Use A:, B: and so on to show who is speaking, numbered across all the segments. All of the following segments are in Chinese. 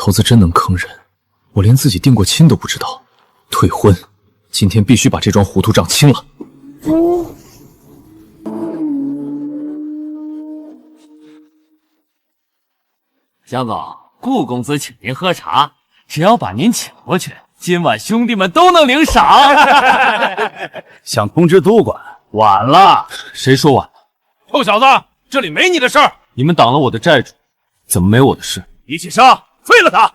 A: 頭子真能坑人，我連自己定過亲都不知道。退婚，今天必須把这桩糊涂账清了。
B: 江总，顾公子请您喝茶，只要把您请过去，今晚兄弟们都能领赏。
C: 想通知督管，晚了。
A: 谁说晚了？
D: 臭小子，这里没你的事儿！
A: 你们挡了我的债主，怎么没我的事？
D: 一起杀，废了他！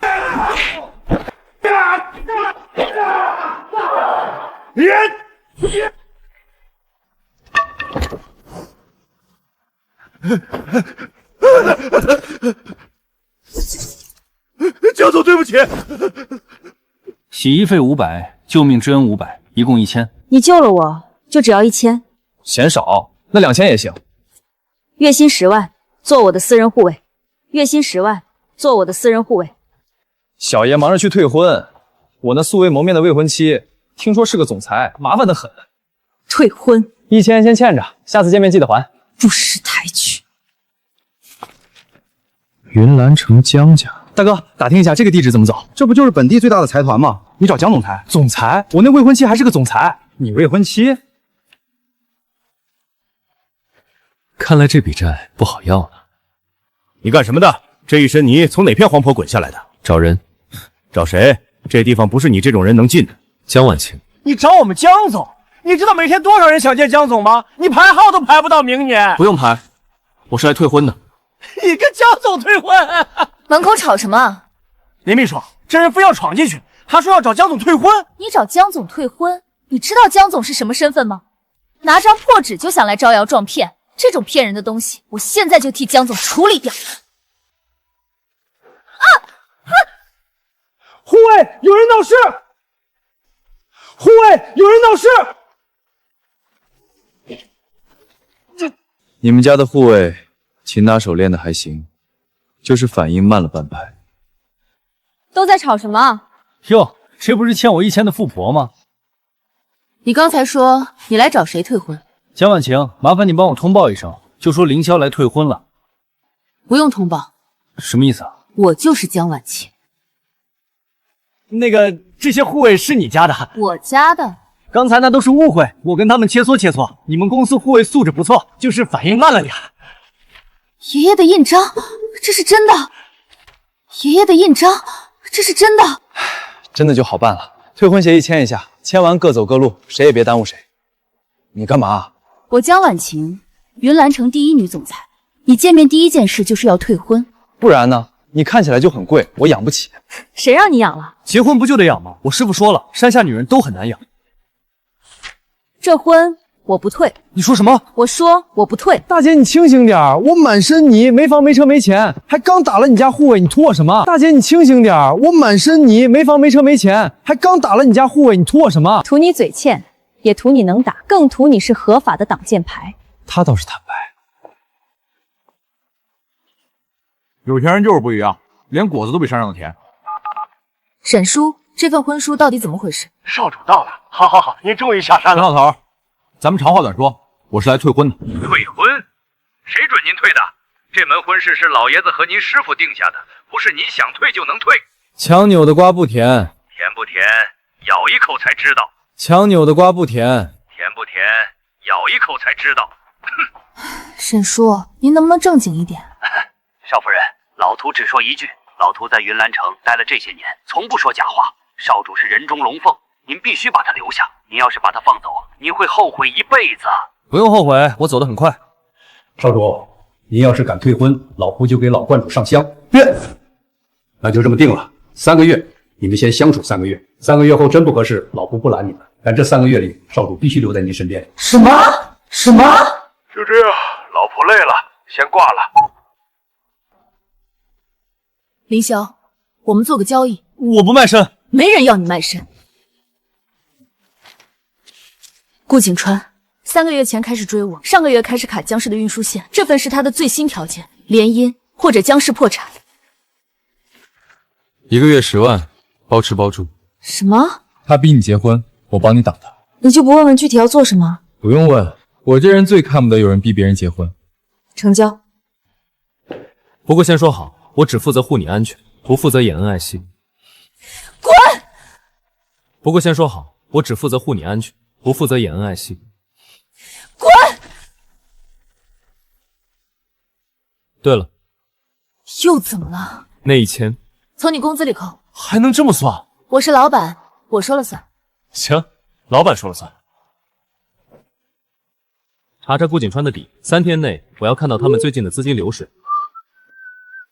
D: 江总，对不起。
E: 洗衣费500，救命之恩500，一共1000。
F: 你救了我，就只要1000？
A: 嫌少，那2000也行。
F: 月薪10萬，做我的私人護衛。月薪10萬，做我的私人護衛。
A: 小爺忙着去退婚，我那素未謀面的未婚妻，聽說是個總裁，麻煩得很。
F: 退婚
A: 1000先欠着，下次見面記得還。
F: 不識抬舉。
A: 雲嵐城江家，大哥，打聽一下這個地址怎麼走？
C: 這不就是本地最大的財團嗎？你找江總裁。
A: 總裁？我那未婚妻還是個總裁。
C: 你未婚妻？
A: 看來這筆債不好要了。
D: 你幹什麼的？這一身泥從哪片黃坡滾下來的？
A: 找人。
D: 找誰？這地方不是你這種人能進的。
A: 江晚晴。
G: 你找我們江總？你知道每天多少人想見江總嗎？你排號都排不到明年。
A: 不用排，我是來退婚的。
G: 你跟江總退婚？
H: 門口吵什麼？
G: 林秘書，這人非要闖進去，他說要找江總退婚。
H: 你找江總退婚？你知道江總是什麼身份嗎？拿張破紙就想來招搖撞騙，這種騙人的東西，我現在就替江總處理掉。
G: 護衛，有人鬧事！護衛，有人鬧事！
I: 你們家的護衛擒拿手練的還行，就是反應慢了半拍。
F: 都在吵什麼？
E: 喲，這不是欠我1000的富婆嗎？
H: 你剛才說你來找誰退婚？
E: 江晚晴，麻煩你幫我通報一聲，就說凌霄來退婚了。
H: 不用通報。
E: 什麼意思啊？
H: 我就是江晚晴。
G: 那個，這些護衛是你家的？
H: 我家的。
G: 剛才那都是誤會，我跟他們切磋切磋。你們公司護衛素質不錯，就是反應慢了點。
H: 爺爺的印章，這是真的。爺爺的印章，這是真的。
I: 真的就好辦了，退婚協議簽一下，簽完各走各路，誰也別耽誤誰。你幹嘛？
H: 我江晚晴，雲嵐城第一女總裁。你見面第一件事就是要退婚，
I: 不然呢？你看起來就很貴，我養不起。
F: 誰讓你養了？
E: 結婚不就得養嗎？我師傅說了，山下女人都很難養。
F: 這婚我不退。
E: 你說什麼？
F: 我說我不退。
C: 大姐，你清醒點，我滿身泥，沒房沒車沒錢，還剛打了你家護衛，你圖我什麼？大姐，你清醒點，我滿身泥，沒房沒車沒錢，還剛打了你家護衛，你圖我什麼？
F: 圖你嘴欠，也圖你能打，更圖你是合法的擋箭牌。
I: 他倒是坦白。
D: 有錢人就是不一樣，連果子都比山上的甜。
H: 沈叔，這份婚書到底怎麼回事？
G: 少主到了，好，您終於下山了。
D: 陳老頭，咱們長話短說，我是來退婚的。
J: 退婚？誰准您退的？這門婚事是老爺子和您師傅定下的，不是您想退就能退。
I: 強扭的瓜不甜，
J: 甜不甜，咬一口才知道。
I: 強扭的瓜不甜，
J: 甜不甜，咬一口才知道。
H: 沈叔，您能不能正經一點？
J: 少夫人，老屠只說一句，老屠在雲嵐城待了這些年，從不說假話。少主是人中龍鳳，您必須把他留下。您要是把他放走，您會後悔一輩子。
E: 不用後悔，我走得很快。
C: 少主，您要是敢退婚，老夫就給老觀主上香。別，那就這麼定了。3個月，你們先相處3個月。3個月後真不合適，老夫不攔你們。但這3個月裡，少主必須留在您身邊。
H: 什麼？
J: 就這樣，老婆累了，先掛了。
H: 凌霄，我們做個交易。
E: 我不賣身，
H: 沒人要你賣身。顧景川3個月前開始追我，上個月開始卡江氏的運輸線，這份是他的最新條件，聯姻或者江氏破產。
I: 1個月10萬，包吃包住。
H: 什麼？
I: 他逼你結婚，我幫你擋他。
F: 你就不問問具體要做什麼？
I: 不用問，我這人最看不得有人逼別人結婚。
F: 成交。
A: 不過先說好，我只負責護你安全，不負責演恩愛戲。
H: 滚！
A: 不过先说好，我只負責護你安全，不負責演恩愛戲。
H: 滾！
A: 对了，
H: 又怎麼了？
A: 那1000
H: 從你工資裡扣。
A: 還能這麼算？
H: 我是老闆，我說了算。
A: 行，老闆說了算。查查顧景川的底，3天內我要看到他們最近的資金流水。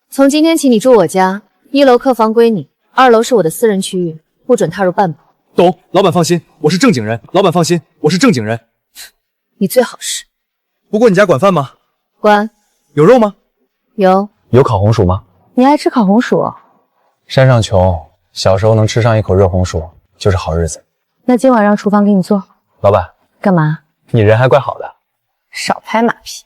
F: 從今天起，你住我家，1樓客房歸你，2樓是我的私人區域，不准踏入半步。
I: 懂，老闆放心，我是正經人。老闆放心，我是正經人。
F: 你最好是。
I: 不過你家管飯嗎？
F: 管。
I: 有肉嗎？
F: 有。
I: 有烤紅薯嗎？
F: 你愛吃烤紅薯？
I: 山上窮，小時候能吃上一口熱紅薯就是好日子。
F: 那今晚讓廚房給你做。
I: 老闆，
F: 幹嘛？
I: 你人還怪好的。
F: 少拍馬屁。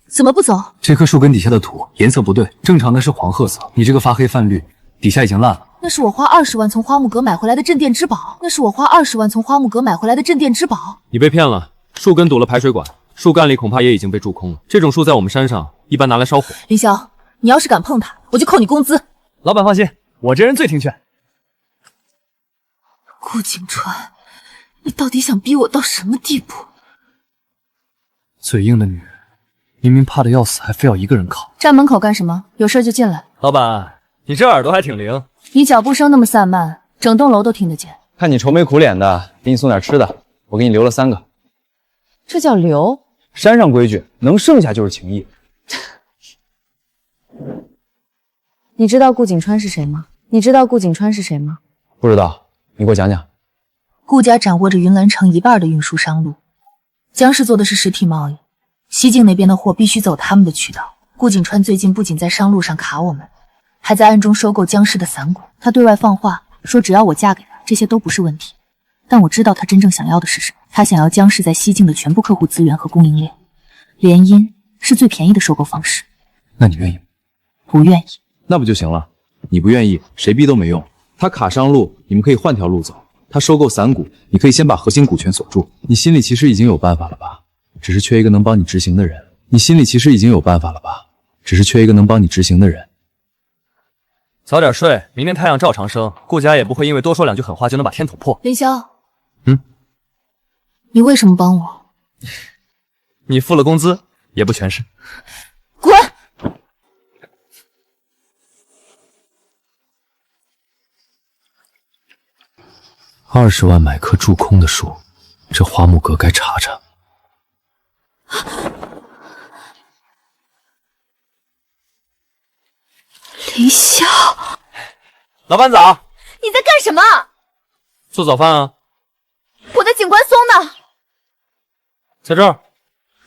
H: 怎麼不走？
E: 這棵樹根底下的土顏色不對，正常的是黃褐色，你這個發黑泛綠，底下已經爛了。
H: 那是我花20萬從花木閣買回來的鎮店之寶。那是我花20萬從花木閣買回來的鎮店之寶。
A: 你被騙了，樹根堵了排水管，樹幹裡恐怕也已經被蛀空了。這種樹在我們山上一般拿來燒火。
H: 凌霄，你要是敢碰它，我就扣你工資。
G: 老闆放心，我這人最聽勸。
H: 顧景川，你到底想逼我到什麼地步？
E: 嘴硬的女人，明明怕得要死，還非要一個人烤。
H: 站門口幹什麼？有事就進來。
A: 老闆，你這耳朵還挺靈。
H: 你腳步聲那麼散漫，整棟樓都聽得見。
I: 看你愁眉苦臉的，給你送點吃的。我給你留了3個。
F: 這叫留？
I: 山上規矩，能剩下就是情誼。
F: 你知道顧景川是誰嗎？你知道顧景川是誰嗎？
I: 不知道，你給我講講。
H: 顧家掌握着雲巒城1半的運輸商路，江氏做的是實體貿易，西境那邊的貨必須走他們的渠道。顧景川最近不僅在商路上卡我們，還在暗中收購江氏的散股。他對外放話說，只要我嫁給他，這些都不是問題。但我知道他真正想要的是什麼，他想要江氏在西境的全部客戶資源和供應鏈。聯姻是最便宜的收購方式。
E: 那你願意嗎？
H: 不願意。
I: 那不就行了？你不願意，誰逼都沒用。他卡商路，你們可以換條路走。他收購散股，你可以先把核心股權鎖住。你心裡其實已經有辦法了吧？只是缺一個能幫你執行的人。你心裡其實已經有辦法了吧？只是缺一個能幫你執行的人。
A: 早點睡，明天太陽照常升，顧家也不會因為多說2句狠話就能把天捅破。
H: 凌霄，
F: 你為什麼幫我？
A: 你付了工資，也不全是。
H: 滾
A: ！20萬買棵蛀空的樹，這花木閣該查查。
H: 凌霄，
A: 老闆早。
H: 你在幹什麼？
A: 做早飯啊。
H: 我的景觀松呢？
A: 在這兒。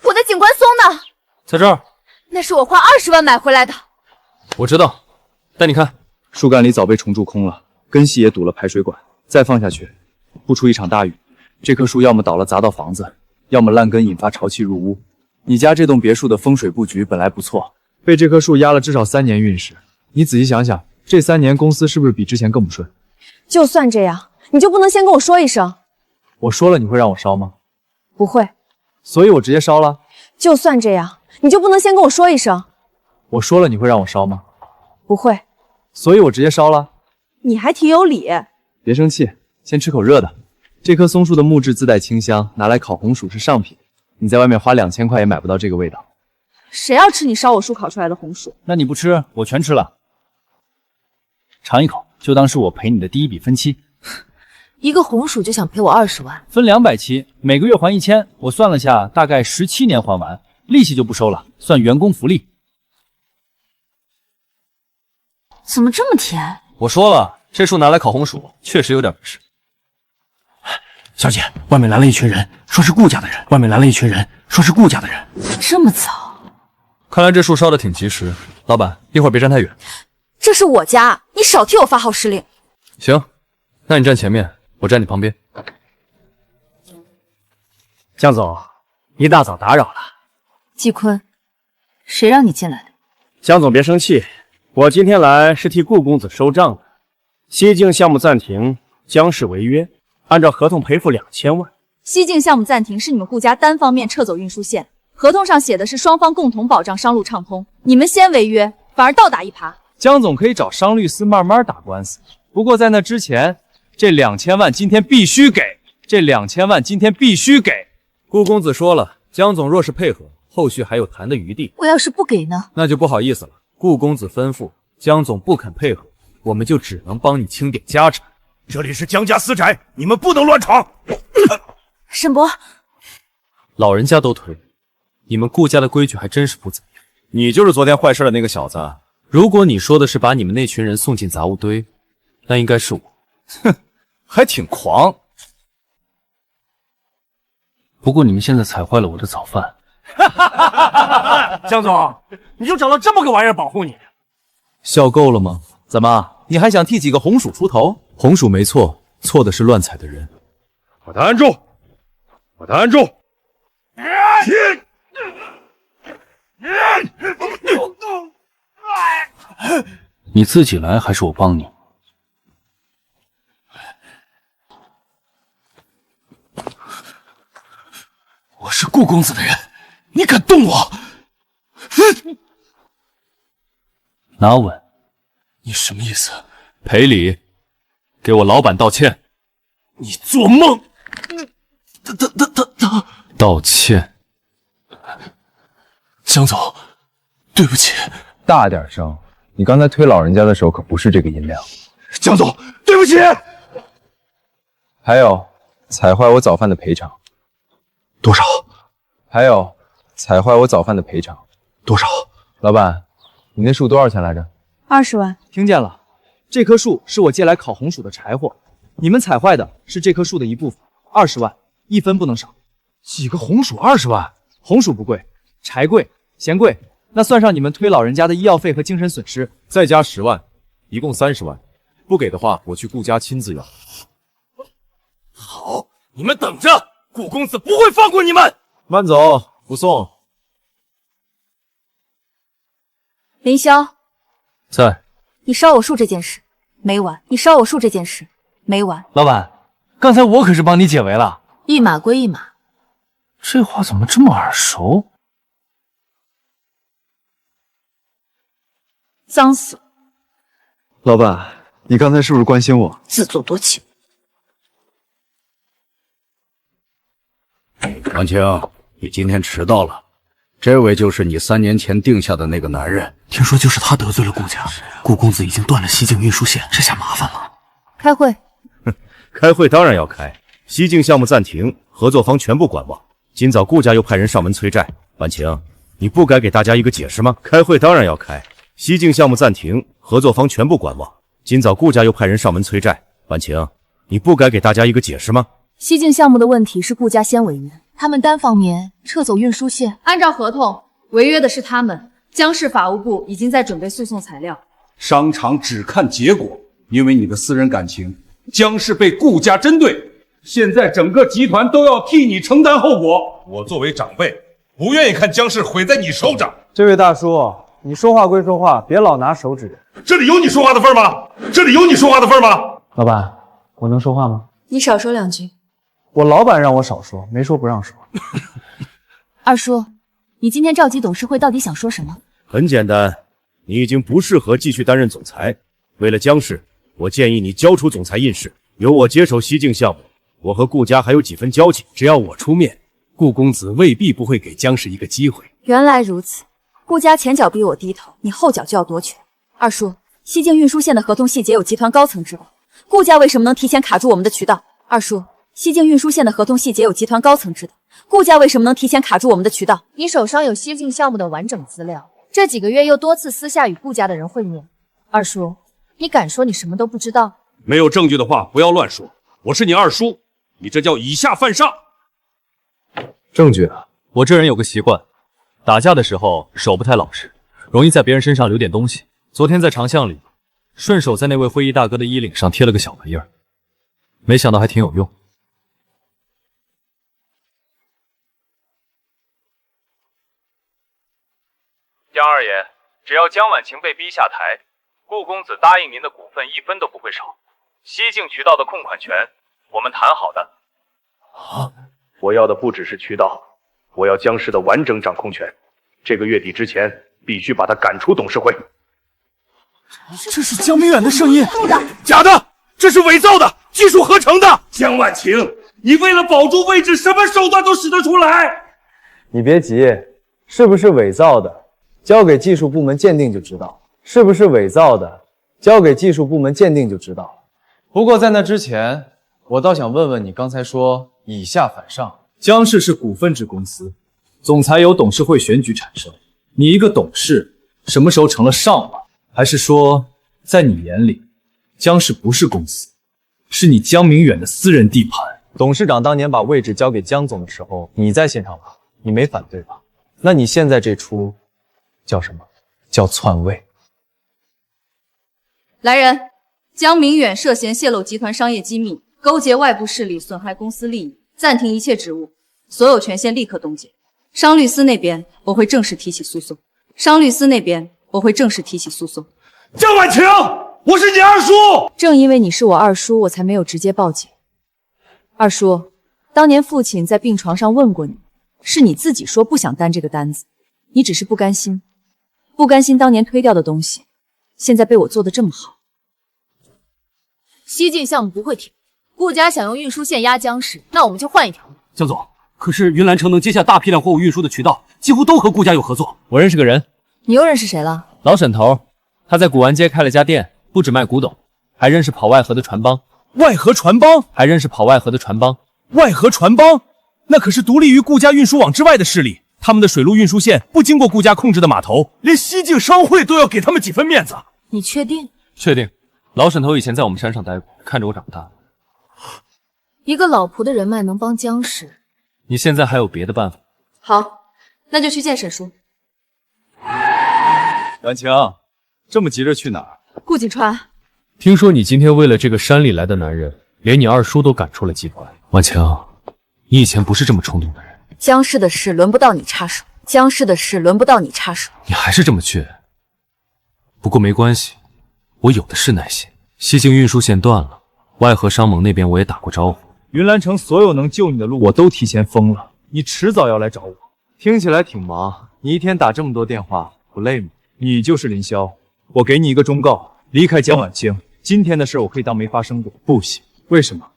H: 我的景觀松呢？
A: 在這兒。
H: 那是我花20萬買回來的。
A: 我知道，帶你看。
I: 樹幹裡早被蟲蛀空了，根系也堵了排水管，再放下去，不出一場大雨，這棵樹要麼倒了砸到房子，要麼爛根引發潮氣入屋。你家這棟別墅的風水布局本來不錯，被這棵樹壓了至少3年運勢。你仔細想想，這3年公司是不是比之前更不順？
F: 就算這樣，你就不能先跟我說一聲？
I: 我說了你會讓我燒嗎？
F: 不會。
I: 所以我直接燒了。
F: 就算這樣，你就不能先跟我說一聲？
I: 我說了你會讓我燒嗎？
F: 不會。
I: 所以我直接燒了。
F: 你還挺有理。
I: 別生氣，先吃口熱的。這棵松樹的木質自帶清香，拿來烤紅薯是上品。你在外面花2000塊也買不到這個味道。
F: 誰要吃你燒我樹烤出來的紅薯？
E: 那你不吃，我全吃了。嘗一口，就當是我賠你的第一筆分期。
H: 一個紅薯就想賠我20萬？
E: 分200期，每個月還1000，我算了下，大概17年還完，利息就不收了，算員工福利。
H: 怎麼這麼甜？
A: 我說了，這樹拿來烤紅薯，確實有點本事。
G: 小姐，外面來了一群人，說是顧家的人。外面來了一群人，說是顧家的人。
H: 這麼早？
A: 看來這樹燒得挺及時。老闆，一會兒別站太遠。
H: 這是我家，你少替我發號施令。
A: 行，那你站前面，我站你旁邊。
G: 江總，一大早打擾了。
H: 季坤，誰讓你進來的？
G: 江總別生氣，我今天來是替顧公子收賬的。西境項目暫停，江氏違約，按照合同賠付2000萬。
K: 西境項目暫停是你們顧家單方面撤走運輸線，合同上寫的是雙方共同保障商路暢通，你們先違約，反而倒打一耙。
E: 江总可以找商律师慢慢打官司，不过在那之前，这2000万今天必須給，這2000萬今天必須給。
A: 顧公子說了，江總若是配合，後續還有談的餘地。
H: 我要是不給呢？
A: 那就不好意思了。顧公子吩咐，江總不肯配合，我們就只能幫你清點家產。
L: 这里是江家私宅，你们不能亂闖。
H: 沈博，
A: 老人家都推，你們顧家的規矩還真是不怎麼樣。你就是昨天壞事的那個小子。如果你說的是把你們那群人送進雜物堆，那應該是我。哼，還挺狂。
E: 不過你們現在踩壞了我的早飯。
L: 江總，你就找到這麼個玩意兒保護你？
A: 笑夠了嗎？怎麼，你還想替幾個紅薯出頭？紅薯沒錯，錯的是亂踩的人。
L: 把他按住！把他按住！
E: 你自己來還是我幫你？
L: 我是顧公子的人，你敢動我？
E: 拿穩！
L: 你什麼意思？
A: 賠禮，給我老闆道歉。
L: 你做夢！他
A: 道歉。
L: 江總，對不起。
I: 大點聲，你剛才推老人家的時候可不是這個音量。
L: 江總，對不起。
I: 還有，踩壞我早飯的賠償。
C: 多少？
I: 還有，踩壞我早飯的賠償。
C: 多少？
I: 老闆，你那樹多少錢來着
K: ？20萬。
E: 聽見了，這棵樹是我借來烤紅薯的柴火，你們踩壞的是這棵樹的一部分，20萬，1分不能少。
L: 幾個紅薯20萬？
E: 紅薯不貴，柴貴，嫌貴。那算上你們推老人家的醫藥費和精神損失，
A: 再加10萬，一共30萬。不給的話，我去顧家親自要。
L: 好，你們等着，顧公子不會放過你們。
A: 慢走，不送。
K: 凌霄，
E: 在。
K: 你燒我樹這件事沒完，你燒我樹這件事沒完。
E: 老闆，剛才我可是幫你解圍了。
H: 一碼歸一碼，
E: 這話怎麼這麼耳熟？
K: 髒死了！
I: 老闆，你剛才是不是關心我？
H: 自作多情。
C: 王清，你今天遲到了。這位就是你3年前定下的那個男人。
L: 聽說就是他得罪了顧家，顧公子已經斷了西境運輸線，這下麻煩了。
F: 開會。
J: 開會當然要開，西境項目暫停，合作方全部觀望。今早顧家又派人上門催債，婉晴，你不該給大家一個解釋嗎？開會當然要開，西境項目暫停，合作方全部觀望。今早顧家又派人上門催債，婉晴，你不該給大家一個解釋嗎？
K: 西境項目的問題是顧家先違約，
H: 他們單方面撤走運輸線，
K: 按照合同違約的是他們。江市法務部已經在準備訴訟材料。
C: 商場只看結果，因為你的私人感情，江市被顧家針對，現在整個集團都要替你承擔後果。
L: 我作為長輩，不願意看江市毀在你手掌。
G: 這位大叔，你說話歸說話，別老拿手指。
L: 這裡有你說話的份嗎？這裡有你說話的份嗎？
G: 老闆，我能說話嗎？
K: 你少說兩句。
G: 我老闆讓我少說，沒說不讓說。
H: 二叔，你今天召集董事會到底想說什麼？
J: 很簡單，你已經不適合繼續擔任總裁。為了江市，我建議你交出總裁印飾，由我接手西境項目。我和顧家還有幾分交情，只要我出面，顧公子未必不會給江市一個機會。
K: 原來如此，顧家前腳逼我低頭，你後腳就要奪權。二叔，西境運輸線的合同細節有集團高層知道，顧家為什麼能提前卡住我們的渠道？二叔，西境運輸線的合同細節有集團高層知道，顧家為什麼能提前卡住我們的渠道？
F: 你手上有西境項目的完整資料，這幾個月又多次私下與顧家的人會面。二叔，你敢說你什麼都不知道？
L: 沒有證據的話，不要亂說。我是你二叔，你這叫以下犯上。
I: 證據啊！
E: 我這人有個習慣，打架的時候手不太老實，容易在別人身上留點東西。昨天在長巷裡，順手在那位會議大哥的衣領上貼了個小玩意兒，沒想到還挺有用。
I: 江二爺，只要江婉晴被逼下台，顧公子答應您的股份1分都不會少。西境渠道的控款權，我們談好的。
L: 啊！
C: 我要的不只是渠道，我要江氏的完整掌控权。这个月底之前，必须把他赶出董事会。
L: 这是江明远的声音，
C: 假的，这是伪造的，技术合成的。江晚晴，你为了保住位置，什么手段都使得出来。
I: 你别急，是不是伪造的，交给技术部门鉴定就知道；是不是伪造的，交给技术部门鉴定就知道。不过在那之前，我倒想问问你，刚才说以下犯上，
E: 江氏是股份制公司，总裁由董事会选举产生。你一个董事，什么时候成了上网？还是说，在你眼里，江氏不是公司，是你江明远的私人地盘？
I: 董事长当年把位置交给江总的时候，你在现场吧？你没反对吧？那你现在这出叫什么？叫篡位。
K: 来人，江明远涉嫌泄露集团商业机密，勾结外部勢力，损害公司利益，暫停一切職務，所有權限立刻凍結。商律司那邊我會正式提起訴訟。商律司那邊我會正式提起訴訟。
C: 江晚晴，我是你二叔。
K: 正因為你是我二叔，我才沒有直接報警。二叔，當年父親在病床上問過你，是你自己說不想擔這個單子，你只是不甘心，不甘心當年推掉的東西，現在被我做得這麼好。
F: 西進項目不會停，顧家想用運輸線壓江氏，那我們就換一條路。
L: 江總，可是雲嵐城能接下大批量貨物運輸的渠道，幾乎都和顧家有合作。
A: 我認識個人。
F: 你又認識誰了？
A: 老沈頭，他在古玩街開了家店，不止賣古董，還認識跑外河的船幫。
L: 外河船幫？
A: 還認識跑外河的船幫。
L: 外河船幫？那可是獨立於顧家運輸網之外的勢力，他們的水路運輸線不經過顧家控制的碼頭，連西境商會都要給他們幾分面子。
F: 你確定？
A: 確定。老沈頭以前在我們山上待過，看着我長大。
F: 一個老僕的人脈能幫江氏？
A: 你現在還有別的辦法？
K: 好，那就去見沈叔。
I: 婉晴，這麼急着去哪兒？
K: 顧景川，
A: 聽說你今天為了這個山裡來的男人，連你二叔都趕出了集團。婉晴，你以前不是這麼衝動的人。
K: 江氏的事輪不到你插手，江氏的事輪不到你插手。
A: 你還是這麼倔。不過沒關係，我有的是耐心。西境運輸線斷了，外河商盟那邊我也打過招呼。
I: 雲嵐城所有能救你的路我都提前封了，你遲早要來找我。聽起來挺忙，你一天打這麼多電話，不累嗎？你就是林霄，我給你一個忠告，離開江晚清。今天的事我可以當沒發生過。不行，為什麼？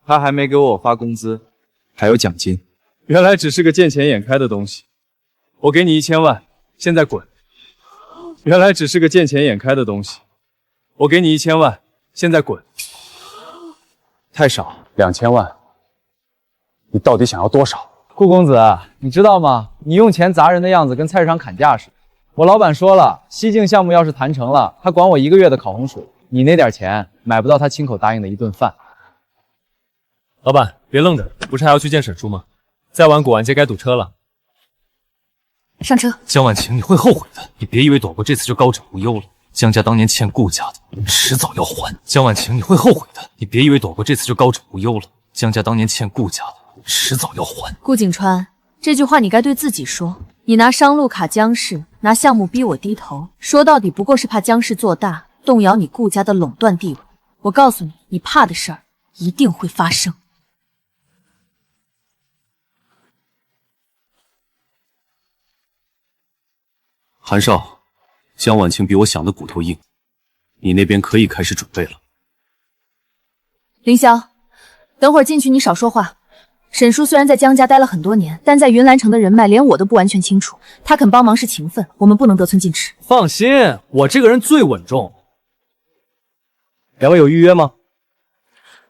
I: 他還沒給我發工資，還有獎金。原來只是個見錢眼開的東西。我給你1000萬，現在滾。原來只是個見錢眼開的東西。我給你1000萬，現在滾。太少，2000萬。你到底想要多少？顧公子，你知道嗎？你用錢砸人的樣子跟菜市場砍價似的。我老闆說了，西境項目要是談成了，他管我1個月的烤紅薯。你那點錢買不到他親口答應的一頓飯。
A: 老闆，別愣着，不是還要去見沈叔嗎？再晚古玩街該堵車了。
K: 上車。
L: 江晚晴，你會後悔的。你別以為躲過這次就高枕無憂了。江家當年欠顧家的，遲早要還。江晚晴，你會後悔的。你別以為躲過這次就高枕無憂了。江家當年欠顧家的，遲早要還。
F: 顧景川，這句話你該對自己說。你拿商路卡江氏，拿項目逼我低頭，說到底不過是怕江氏做大，動搖你顧家的壟斷地位。我告訴你，你怕的事兒一定會發生。
L: 韓少，江晚晴比我想的骨頭硬，你那邊可以開始準備了。
F: 凌霄，等會兒進去你少說話。沈叔雖然在江家待了很多年，但在雲嵐城的人脈連我都不完全清楚。他肯幫忙是情分，我們不能得寸進尺。
A: 放心，我這個人最穩重。
I: 兩位有預約嗎？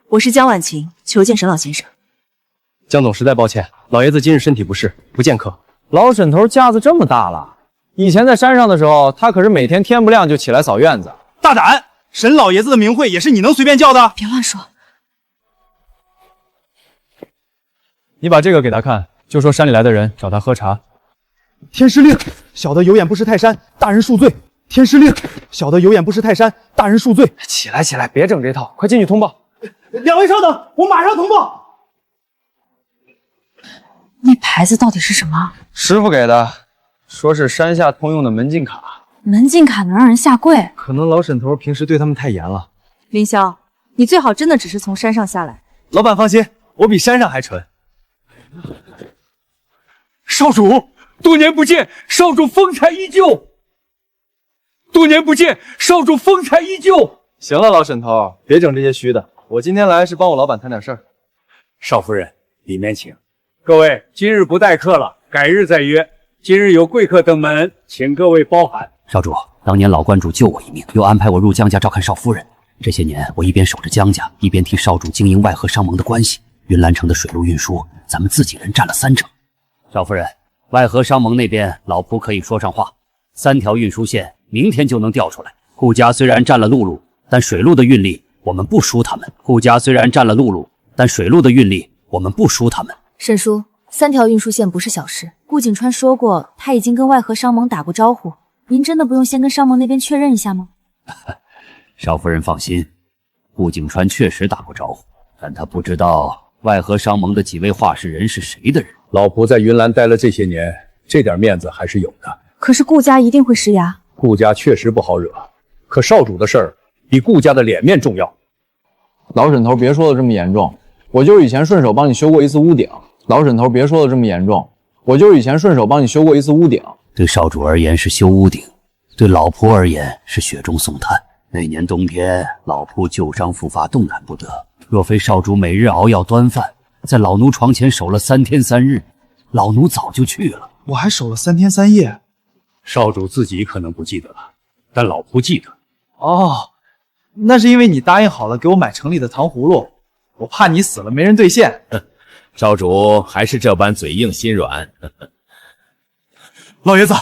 K: 我是江晚晴，求見沈老先生。
I: 江總實在抱歉，老爺子今日身體不適，不見客。老沈頭架子這麼大了，以前在山上的時候，他可是每天天不亮就起來掃院子。
G: 大膽！沈老爺子的名諱也是你能隨便叫的？
K: 別亂說。
I: 你把這個給他看，就說山裡來的人找他喝茶。
G: 天師令，小的有眼不識泰山，大人恕罪。天師令，小的有眼不識泰山，大人恕罪。
I: 起來起來，別整這套，快進去通報。
G: 兩位稍等，我馬上通報。
K: 那牌子到底是什麼？
I: 師傅給的，說是山下通用的門禁卡。
K: 門禁卡能讓人下跪？
I: 可能老沈頭平時對他們太嚴了。
K: 林霄，你最好真的只是從山上下來。
G: 老闆放心，我比山上還純。
D: 少主，多年不见，少主风采依旧。多年不见，少主风采依旧。
I: 行了，老沈头，别整这些虚的。我今天来是帮我老板谈点事儿。
C: 少夫人，里面请。各位，今日不待客了，改日再约。今日有贵客登门，请各位包涵。
J: 少主，当年老观主救我一命，又安排我入江家照看少夫人。这些年，我一边守着江家，一边替少主经营外河商盟的关系。云岚城的水路运輸，咱們自己人占了3成。少夫人，外河商盟那邊，老僕可以說上話。3條運輸線明天就能調出來。顧家雖然占了陸路，但水路的運力我們不輸他們。顧家雖然占了陸路，但水路的運力我們不輸他們。
F: 沈叔，3條運輸線不是小事。顧景川說過，他已經跟外河商盟打過招呼。您真的不用先跟商盟那邊確認一下嗎？
J: 少夫人放心，顧景川確實打過招呼，但他不知道外河商盟的幾位話事人是誰的人。
C: 老僕在雲蘭待了這些年，這點面子還是有的。
F: 可是顧家一定會施壓。
C: 顧家確實不好惹，可少主的事兒比顧家的臉面重要。
I: 老沈頭，別說的這麼嚴重，我就是以前順手幫你修過一次屋頂。老沈頭，別說的這麼嚴重，我就是以前順手幫你修過一次屋頂。
J: 對少主而言是修屋頂，對老僕而言是雪中送炭。那年冬天，老僕舊傷復發，動彈不得。若非少主每日熬藥端飯，在老奴床前守了3天3日，老奴早就去了。
G: 我還守了3天3夜。
C: 少主自己可能不記得了，但老僕記得。
G: 哦，那是因為你答應好了給我買城裡的糖葫蘆，我怕你死了沒人兌現。
A: 少主還是這般嘴硬心軟。
G: 老爺子，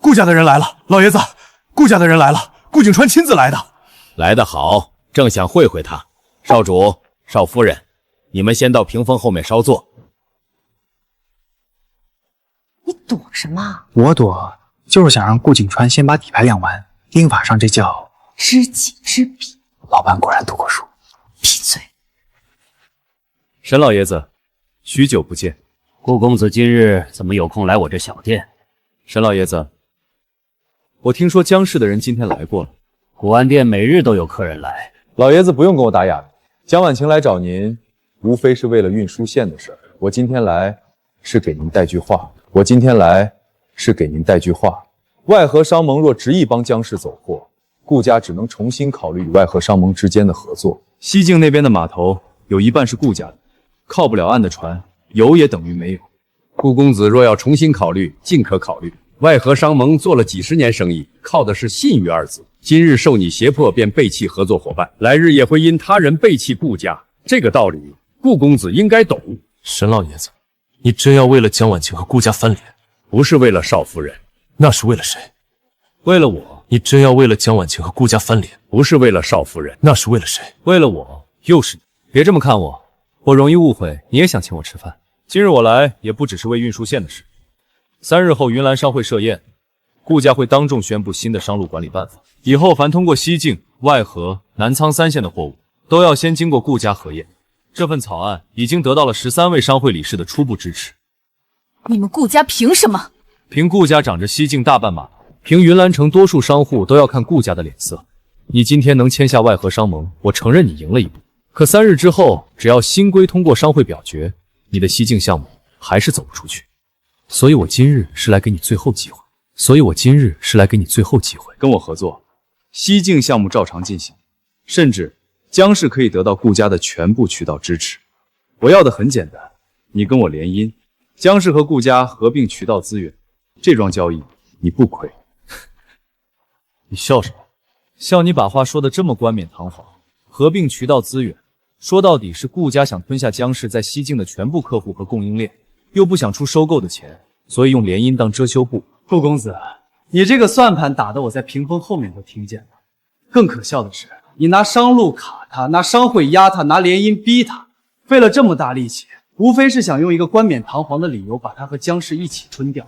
G: 顧家的人來了。老爺子，顧家的人來了，顧景川親自來的。
A: 來得好，正想會會他。少主、少夫人，你們先到屏風後面稍坐。
F: 你躲什麼？
M: 我躲就是想讓顧景川先把底牌亮完，兵法上這叫
F: 知己知彼。
M: 老板果然讀過書。
F: 閉嘴！
A: 沈老爺子，許久不見。
J: 顧公子今日怎麼有空來我這小店？
A: 沈老爺子，我聽說江氏的人今天來過了。
J: 古玩店每日都有客人來。
I: 老爺子不用跟我打啞謎，江婉晴來找您，無非是為了運輸線的事兒。我今天來是給您帶句話。外河商盟若執意幫江氏走貨，顧家只能重新考慮與外河商盟之間的合作。西境那邊的碼頭有一半是顧家的，靠不了岸的船有也等於沒有。
C: 顧公子若要重新考慮，盡可考慮。外河商盟做了幾十年生意，靠的是信譽2字。今日受你脅迫，便背棄合作夥伴，來日也會因他人背棄顧家。這個道理，顧公子應該懂。
L: 沈老爺子，你真要為了江婉晴和顧家翻臉？
C: 不是為了少夫人，
L: 那是為了誰？
A: 為了我。
L: 你真要為了江婉晴和顧家翻臉？
C: 不是為了少夫人，
L: 那是為了誰？
A: 為了我，又是你。別這麼看我，我容易誤會你也想請我吃飯。今日我來也不只是為運輸線的事。3日後雲蘭商會設宴，顧家會當眾宣布新的商路管理辦法。以後凡通過西境、外河、南倉3線的貨物，都要先經過顧家核驗。這份草案已經得到了13位商會理事的初步支持。
F: 你們顧家憑什麼？
A: 憑顧家掌着西境大半碼頭，憑雲蘭城多數商戶都要看顧家的臉色。你今天能簽下外河商盟，我承認你贏了一步。可3日之後，只要新規通過商會表決，你的西境項目還是走不出去。所以我今日是來給你最後機會。
I: 跟我合作，西境項目照常進行，甚至江氏可以得到顧家的全部渠道支持。我要的很簡單，你跟我聯姻，江氏和顧家合併渠道資源，這樁交易你不虧。
A: 你笑什麼？笑你把話說得這麼冠冕堂皇。合併渠道資源，說到底是顧家想吞下江氏在西境的全部客戶和供應鏈，又不想出收購的錢，所以用聯姻當遮羞布。
G: 顧公子，你這個算盤打得我在屏風後面都聽見了。更可笑的是，你拿商路卡他，拿商會壓他，拿聯姻逼他，費了這麼大力氣，無非是想用一個冠冕堂皇的理由把他和江氏一起吞掉。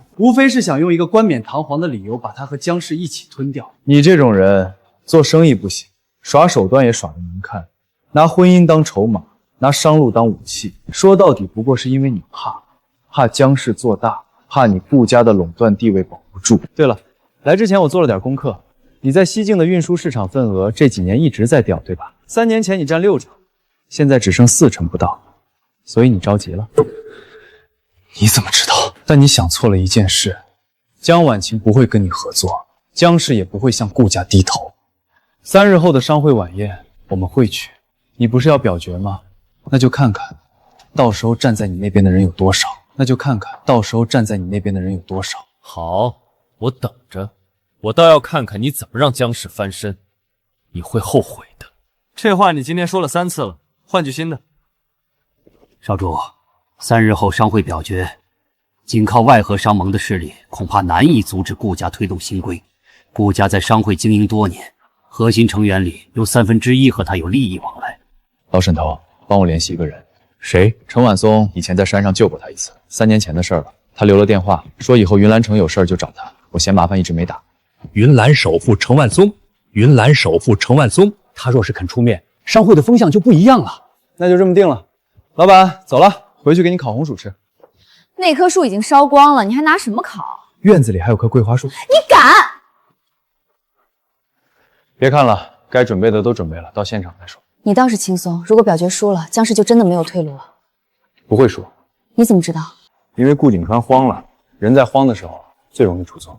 I: 你這種人做生意不行，耍手段也耍得難看，拿婚姻當籌碼，拿商路當武器，說到底不過是因為你怕江氏做大，怕你顧家的壟斷地位保不住。对了，來之前我做了點功課，你在西境的運輸市場份額這幾年一直在掉，對吧？3年前你佔6成，現在只剩4成不到，所以你着急了。你怎么知道？但你想错了一件事，江晚晴不会跟你合作，江氏也不会向顾家低头。3日后的商会晚宴，我们会去。你不是要表决吗？那就看看，到时候站在你那边的人有多少。
A: 好，我等着。我倒要看看你怎么让江氏翻身，你会后悔的。
E: 这话你今天说了3次了，换句新的。
J: 少主，3日后商会表决，仅靠外合商盟的势力，恐怕难以阻止顾家推动新规。顾家在商会经营多年，核心成员里有1/3和他有利益往来。
I: 老沈头，帮我联系一个人。
E: 谁？
I: 陈晚松以前在山上救过他一次，3年前的事了。他留了電話，說以後雲蘭城有事就找他。我嫌麻煩一直沒打。
C: 雲蘭首富程萬松，他若是肯出面，商會的風向就不一樣了。
I: 那就這麼定了。老闆，走了，回去給你烤紅薯吃。
K: 那棵樹已經燒光了，你還拿什麼烤？
I: 院子裡還有棵桂花樹。
K: 你敢！
I: 別看了，該準備的都準備了，到現場再說。
K: 你倒是輕鬆，如果表決輸了，江氏就真的沒有退路了。
I: 不會輸。
K: 你怎麼知道？
I: 因為顧景川慌了，人在慌的時候最容易出錯。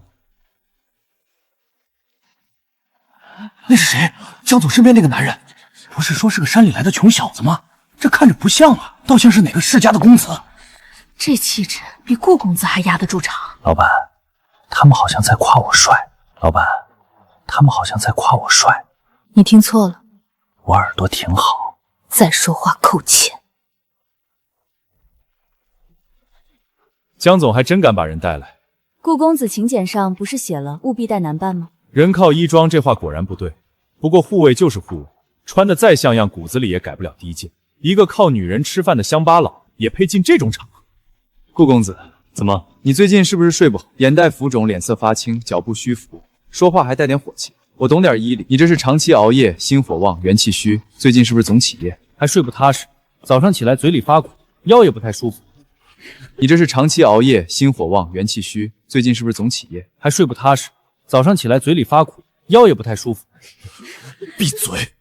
D: 那是誰？江總身邊那個男人，不是說是個山裡來的窮小子嗎？這看着不像啊，倒像是哪個世家的公子。
F: 這氣質比顧公子還壓得住場。
M: 老闆，他們好像在誇我帥。
F: 你聽錯了，
M: 我耳朵挺好。
F: 再說話扣錢。
E: 江總還真敢把人帶來。
K: 顧公子請柬上不是寫了務必帶男伴嗎？
E: 人靠衣裝，這話果然不對。不過護衛就是護衛，穿得再像樣，骨子裡也改不了低賤。一個靠女人吃飯的鄉巴佬，也配進這種場合？
I: 顧公子，怎麼？你最近是不是睡不好？眼袋浮腫，臉色發青，腳步虛浮，說話還帶點火氣。我懂點醫理，你這是長期熬夜，心火旺，元氣虛。最近是不是總起夜？
A: 還睡不踏實，早上起來嘴裡發苦，腰也不太舒服。
I: 你這是長期熬夜，心火旺，元氣虛。最近是不是總起夜？
A: 還睡不踏實，早上起來嘴裡發苦，腰也不太舒服。
D: 閉嘴！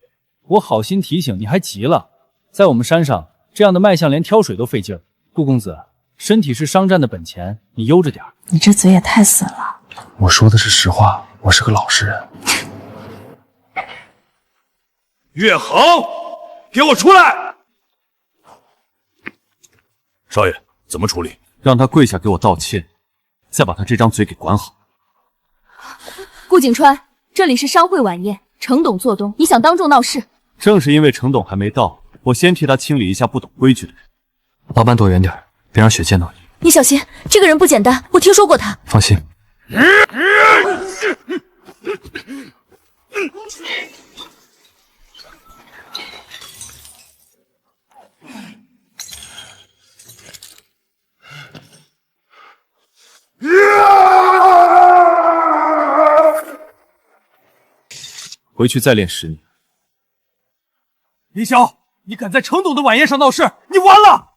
A: 我好心提醒你還急了。在我們山上，這樣的賣相連挑水都費勁兒。顧公子，身體是商戰的本錢，你悠着點兒。
F: 你這嘴也太損了。
M: 我說的是實話，我是個老實人。
D: 岳恆，給我出來！
E: 少爺，怎麼處理？讓他跪下給我道歉，再把他這張嘴給管好。
K: 顧景川，這裡是商會晚宴，程董做東，你想當眾鬧事？
E: 正是因為程董還沒到，我先替他清理一下不懂規矩的人。老闆躲遠點，別讓雪見到你。
K: 你小心，這個人不簡單，我聽說過他。
E: 放心。回去再練10年。
D: 李曉，你敢在程董的晚宴上鬧事，你完了！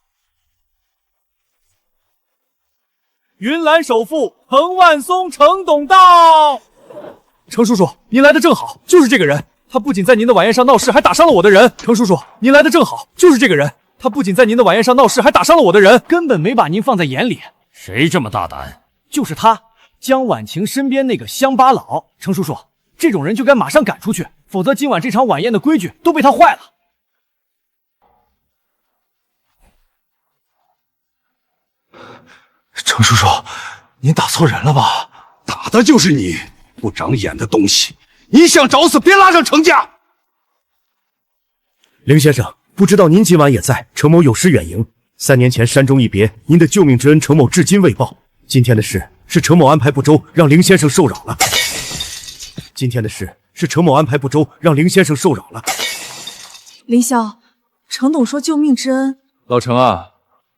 E: 雲蘭首富程萬松，程董到。
D: 程叔叔，您來的正好，就是這個人。他不僅在您的晚宴上鬧事，還打傷了我的人。程叔叔，您來的正好，就是這個人。他不僅在您的晚宴上鬧事，還打傷了我的人，根本沒把您放在眼裡。
J: 誰這麼大膽？
D: 就是他，江晚晴身邊那個鄉巴佬。程叔叔，這種人就該馬上趕出去，否則今晚這場晚宴的規矩都被他壞了。
C: 程叔叔，您打錯人了吧？
N: 打的就是你，不長眼的東西！你想找死，別拉上程家。
O: 凌先生，不知道您今晚也在？程某有失遠迎，3年前山中一別，您的救命之恩，程某至今未報。今天的事是程某安排不周，讓凌先生受擾了。
P: 凌霄，程董說救命之恩。
I: 老程啊，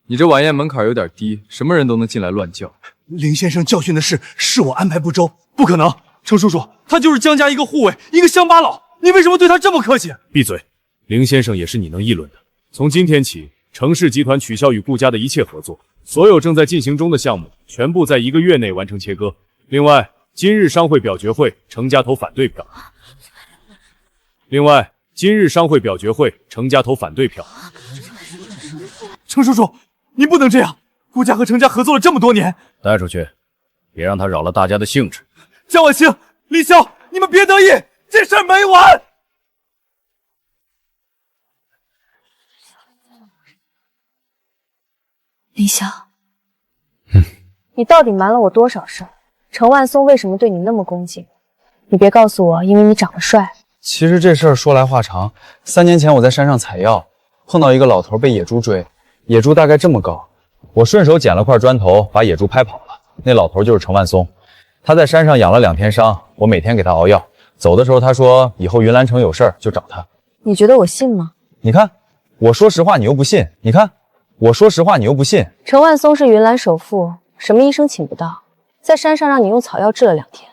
I: 你這晚宴門檻有點低，什麼人都能進來亂叫。
N: 凌先生教訓的是我安排不周。
D: 不可能，程叔叔，他就是江家一個護衛，一個鄉巴佬，你為什麼對他這麼客氣？
E: 閉嘴！凌先生也是你能議論的。從今天起，程氏集團取消與顧家的一切合作，所有正在進行中的項目全部在1個月內完成切割。另外，今日商會表決會，程家投反對票。程家投反對票。
D: 程叔叔，你不能這樣，顧家和程家合作了这么多年，
A: 带出去，别让他扰了大家的兴致。
D: 江晚清、林霄，你们别得意，这事儿没完。
H: 林霄，
F: 你到底瞒了我多少事儿？程万松为什么对你那么恭敬？你别告诉我，因为你长得帅。
I: 其实这事儿说来话长。3年前我在山上采药，碰到一个老头被野猪追，野猪大概这么高，我顺手捡了块砖头把野猪拍跑了。那老头就是程万松，他在山上养了2天伤，我每天给他熬药。走的时候他说以后云岚城有事儿就找他。
F: 你觉得我信吗？
I: 你看，我说实话你又不信，你看，我说实话你又不信。
F: 程万松是云岚首富，什么医生请不到，在山上让你用草药治了2天。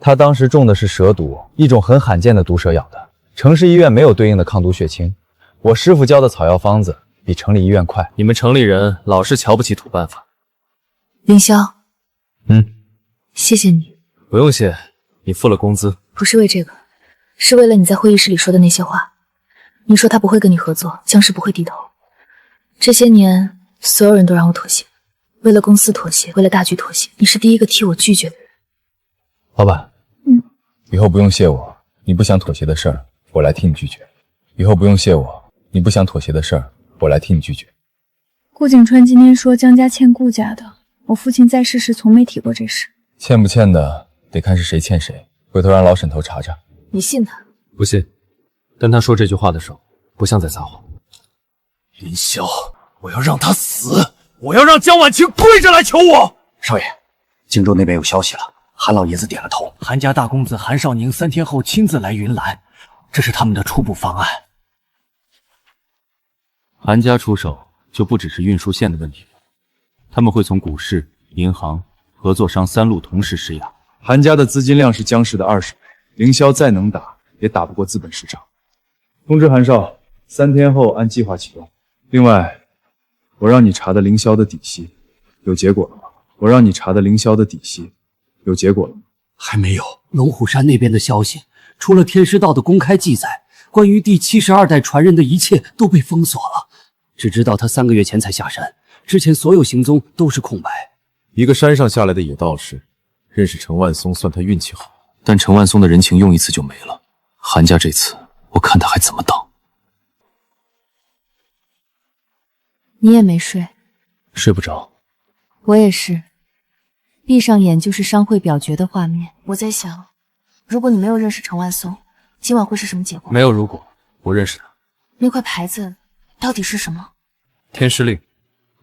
I: 他当时中的是蛇毒，一种很罕见的毒蛇咬的，城市医院没有对应的抗毒血清，我师傅教的草药方子比城里医院快。
A: 你们城里人老是瞧不起土办法。
H: 凌霄，谢谢你。
A: 不用谢，你付了工资。
H: 不是为这个，是为了你在会议室里说的那些话。你说他不会跟你合作，江氏不会低头。这些年，所有人都让我妥协，为了公司妥协，为了大局妥协，你是第一个替我拒绝的人。
I: 老板，以后不用谢我，你不想妥协的事儿，我来替你拒绝。以后不用谢我，你不想妥协的事兒，我來替你拒絕。
P: 顧景川今天說江家欠顧家的，我父親在世時從沒提過這事。
I: 欠不欠的，得看是誰欠誰，回頭讓老沈頭查查。
H: 你信他？
A: 不信，但他說這句話的時候，不像在撒謊。
O: 林霄，我要讓他死，我要讓江晚清跪着來求我。
N: 少爺，荊州那邊有消息了，韓老爺子點了頭，
J: 韓家大公子韓少寧3天後親自來雲嵐，這是他們的初步方案。
A: 韓家出手就不只是運輸線的問題，他們會從股市、銀行、合作商3路同時施壓。
I: 韓家的資金量是江氏的20倍，凌霄再能打也打不過資本市場。通知韓少，3天後按計劃啟動。另外，我讓你查的凌霄的底細有結果了嗎？我讓你查的凌霄的底細有結果了嗎？
J: 還沒有。龍虎山那邊的消息，除了天師道的公開記載，關於第72代傳人的一切都被封鎖了，只知道他3個月前才下山，之前所有行蹤都是空白。
A: 一個山上下來的野道士，認識程萬松算他運氣好，但程萬松的人情用一次就沒了。韓家這次，我看他還怎麼當。
F: 你也沒睡？
A: 睡不着。
F: 我也是，閉上眼就是商會表決的畫面。
H: 我在想，如果你沒有認識程萬松，今晚會是什麼結果？
A: 沒有如果，我認識他。
H: 那塊牌子到底是什麼？
A: 天師令，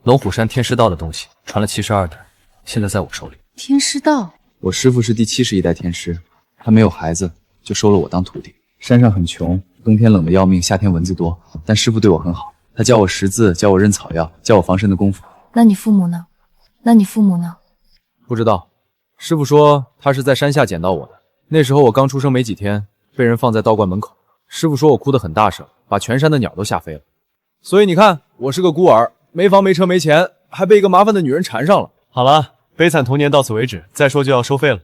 A: 龍虎山天師道的東西，傳了72代，現在在我手裡。
F: 天師道？
I: 我師父是第71代天師，他沒有孩子，就收了我當徒弟。山上很窮，冬天冷得要命，夏天蚊子多，但師父對我很好，他教我識字，教我認草藥，教我防身的功夫。
H: 那你父母呢？
A: 不知道，師父說他是在山下撿到我的，那時候我剛出生沒幾天，被人放在道觀門口。師父說我哭得很大聲，把全山的鳥都嚇飛了。所以你看，我是個孤兒，沒房沒車沒錢，還被一個麻煩的女人纏上了。
E: 好了，悲慘童年到此為止，再說就要收費了。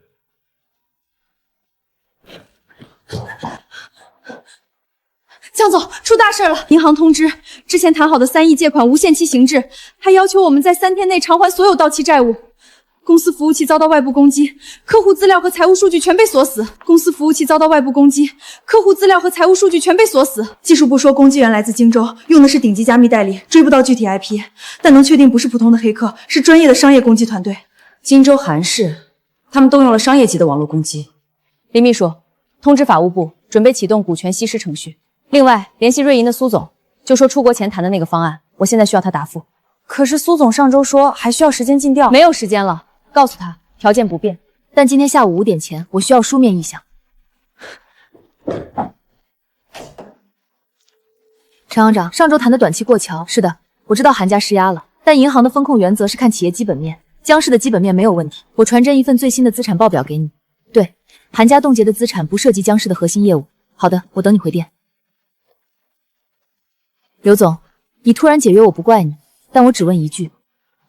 P: 江總，出大事了！銀行通知，之前談好的3億借款無限期行至，還要求我們在3天內償還所有到期債務。公司服務器遭到外部攻擊，客戶資料和財務數據全被鎖死。公司服務器遭到外部攻擊，客戶資料和財務數據全被鎖死。技術部說攻擊源來自荊州，用的是頂級加密代理，追不到具體 IP， 但能確定不是普通的黑客，是專業的商業攻擊團隊。
K: 荊州韓氏，他們動用了商業級的網絡攻擊。林秘書，通知法務部準備啟動股權稀釋程序。另外，聯繫瑞銀的蘇總，就說出國前談的那個方案，我現在需要他答復。可是蘇總上周說還需要時間盡調，沒有時間了。告訴他條件不變，
H: 但今天下午5點前，我需要書面意向。陳行長，上周談的短期過橋，是的，我知道韓家施壓了，但銀行的風控原則是看企業基本面，江氏的基本面沒有問題。我傳真一份最新的資產報表給你。對，韓家凍結的資產不涉及江氏的核心業務。好的，我等你回電。劉總，你突然解約我不怪你，但我只問一句，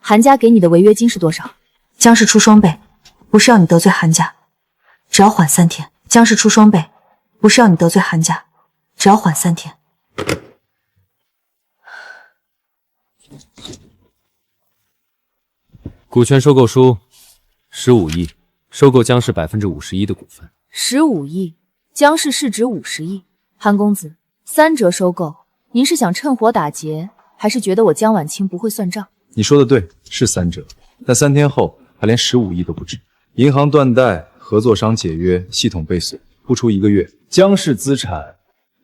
H: 韓家給你的違約金是多少？
P: 江氏出雙倍，不是要你得罪韓家，只要緩3天。江氏出雙倍，不是要你得罪韓家，只要緩3天。
A: 股权收購書15亿，收购江氏51%的股份。
F: 15亿，江氏市值50亿。韩公子，3折收购，您是想趁火打劫，还是觉得我江晚清不会算账？
I: 你说的对，是3折，但3天后还连15亿都不止。银行断贷，合作商解约，系统被锁，不出1个月，江氏资产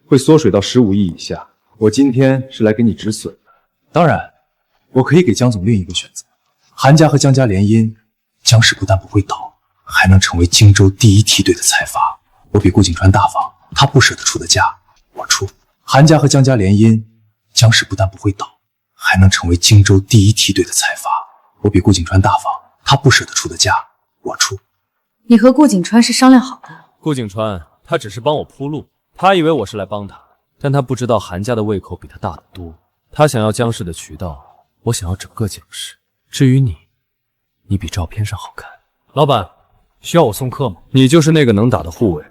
I: 会缩水到15亿以下。我今天是来给你止损的。当然，我可以给江总另一个选择。韩家和江家联姻，江氏不但不会倒，还能成为荆州第1梯队的财阀。我比顾景川大方，他不舍得出的价，我出。韩家和江家联姻，江氏不但不会倒，还能成为荆州第1梯队的财阀。我比顾景川大方，他不舍得出的价，我出。
P: 你和顾景川是商量好的？
A: 顾景川他只是帮我铺路，他以为我是来帮他，但他不知道韩家的胃口比他大得多。他想要江氏的渠道，我想要整个江氏。至于你，你比照片上好看。
D: 老板，需要我送客吗？
A: 你就是那个能打的护卫，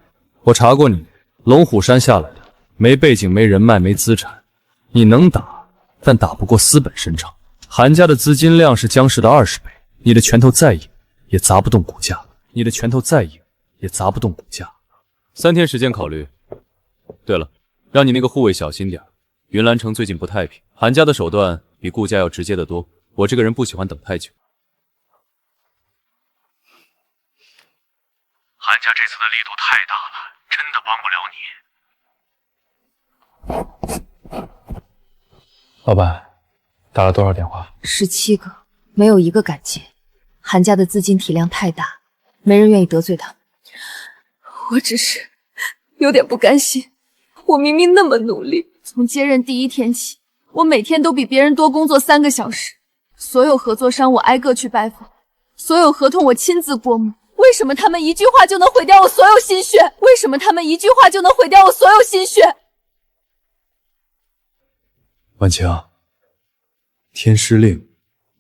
A: 我查过你，龙虎山下来的，没背景、没人脉、没资产。你能打，但打不过私本深长。韩家的资金量是江氏的20倍，你的拳头再硬，也砸不动股价。你的拳头再硬，也砸不动股价。3天时间考虑。对了，让你那个护卫小心点。云岚城最近不太平，韩家的手段比顾家要直接得多。我这个人不喜欢等太久。
J: 韩家这次的力度太大了，真的帮不了你。
I: 老板，打了多少电话
F: ？17个，没有一个敢接。韩家的资金体量太大，没人愿意得罪他们。
P: 我只是有点不甘心，我明明那么努力，从接任第1天起，我每天都比别人多工作3个小时。所有合作商我挨个去拜访，所有合同我亲自过目。为什么他们一句话就能毁掉我所有心血？为什么他们一句话就能毁掉我所有心血？
I: 婉晴，天师令，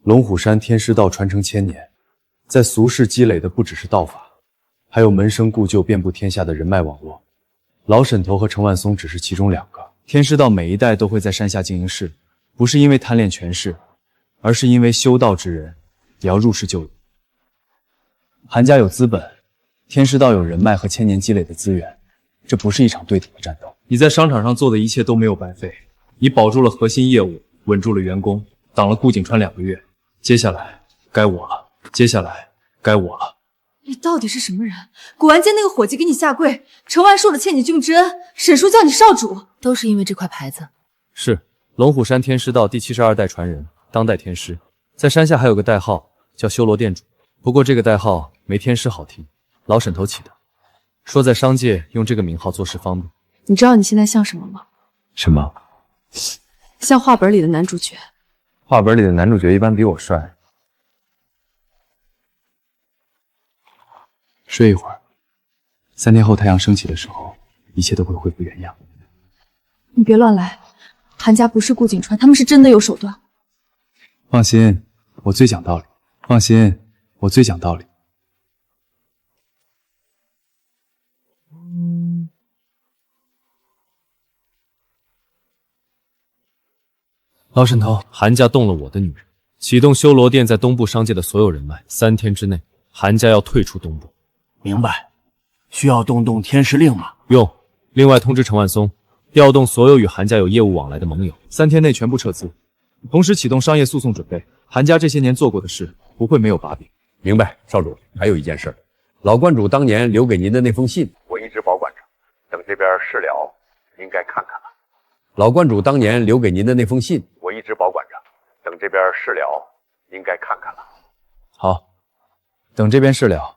I: 龙虎山天师道传承1000年，在俗世积累的不只是道法，还有门生故旧遍布天下的人脉网络。老沈头和程万松只是其中2个。天师道每一代都会在山下经营事，不是因为贪恋权势，而是因为修道之人也要入世救人。韩家有資本，天师道有人脈和1000年積累的資源，這不是一場對等的戰鬥。你在商場上做的一切都沒有白費，你保住了核心業務，穩住了員工，擋了顧景川2個月。接下來該我了，接下來該我了。
P: 你到底是什麼人？古玩街那個伙計給你下跪，程萬碩的欠你郡之恩，沈叔叫你少主，
F: 都是因為這塊牌子。
A: 是龍虎山天師道第72代傳人，當代天師，在山下還有個代號叫修羅店主，不過這個代號沒天師好聽，老沈頭起的，說在商界用這個名號做事方便。
P: 你知道你現在像什麼嗎？
I: 什麼？
P: 像畫本裡的男主角。
I: 畫本裡的男主角一般比我帥。睡一會兒，3天後太陽升起的時候，一切都會恢復原樣。
P: 你別亂來，韓家不是顧景川，他們是真的有手段。
I: 放心，我最講道理。放心，我最講道理。
A: 老沈頭，韓家動了我的女人，啟動修羅殿在東部商界的所有人脈，3天之內，韓家要退出東部。
O: 明白，需要動動天師令嗎？
A: 用。另外通知程萬松，調動所有與韓家有業務往來的盟友
I: ，3天內全部撤資，同時啟動商業訴訟準備。韓家這些年做過的事，不會沒有把柄。
C: 明白，少主。還有一件事，老觀主當年留給您的那封信，我一直保管着，等這邊事了，應該看看了。老觀主當年留給您的那封信，我一直保管着，等這邊事了，應該看看了。
I: 好，等這邊事了。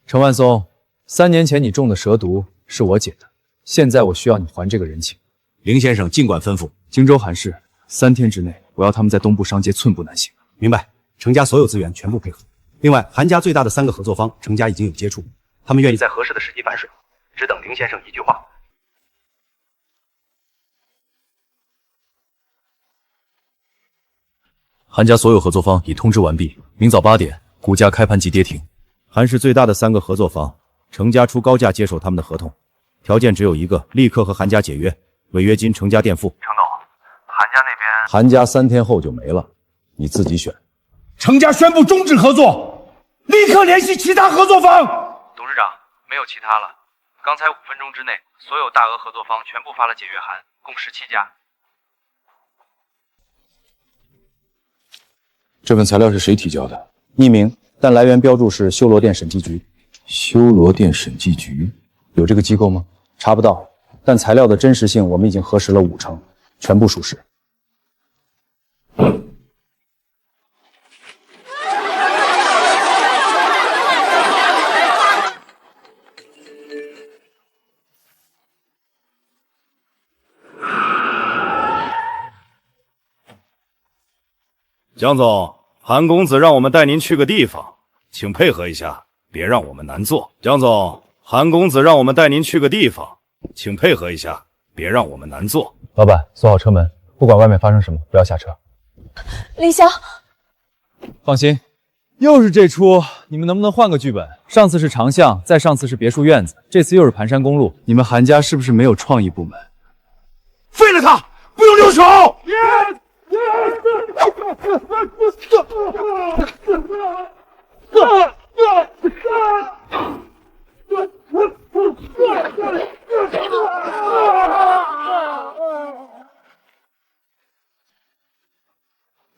I: 程萬松，3年前你中的蛇毒是我解的，現在我需要你還這個人情。
C: 凌先生盡管吩咐。
I: 荊州韓氏3天之內，我要他們在東部商界寸步難行。
C: 明白，程家所有資源全部配合。另外，韓家最大的3個合作方，程家已經有接觸，他們願意在合適的時機反水，只等凌先生一句話。
A: 韓家所有合作方已通知完畢，明早8點，股價開盤即跌停。韓氏最大的3個合作方，程家出高價接手他們的合同，條件只有一個，立刻和韓家解約，違約金程家墊付。
J: 程總，韓家那邊……
I: 韓家3天後就沒了，
C: 你自己选。
N: 程家宣布终止合作，立刻联系其他合作方。
Q: 董事长，没有其他了。刚才5分钟之内，所有大额合作方全部发了解约函，共17家。
I: 这份材料是谁提交的？匿名，但来源标注是修罗殿审计局。修罗殿审计局有这个机构吗？查不到，但材料的真實性我們已經核實了5成，全部屬實。
O: 江总，韩公子让我們帶您去個地方，請配合一下，別讓我們難做。江總，韓公子讓我們帶您去個地方，請配合一下，別讓我們難做。
I: 老闆，鎖好車門，不管外面發生什麼，不要下車。
P: 李湘，
I: 放心，又是這出，你們能不能換個劇本？上次是長巷，再上次是別墅院子，這次又是盤山公路，你們韓家是不是沒有創意部門？
N: 廢了他，不用留手！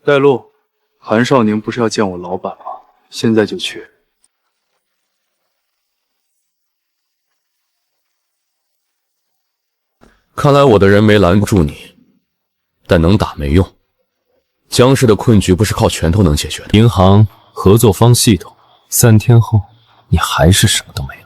I: 带路，韓少寧不是要見我老闆嗎？現在就去。
A: 看來我的人沒攔住你，但能打沒用。江氏的困局不是靠拳頭能解決的。銀行合作方系統，3天後你還是什麼都沒了。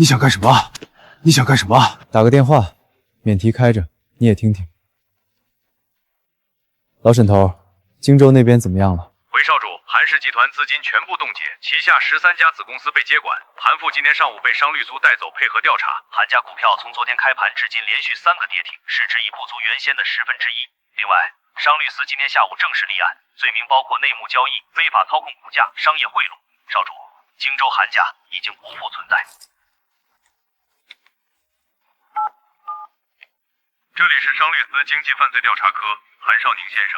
I: 你想幹什麼？你想幹什麼？打個電話，免提開着，你也聽聽。老沈頭，荊州那邊怎麼樣了？
Q: 回少主，韓氏集團資金全部凍結，旗下13家子公司被接管。韓父今天上午被商律蘇帶走，配合調查。韓家股票從昨天開盤至今連續3個跌停，市值已不足原先的1/10。另外，商律司今天下午正式立案，罪名包括內幕交易、非法操控股價、商業賄賂。少主，荊州韓家已經不復存在。這裡是商律司經濟犯罪調查科，韓少寧先生，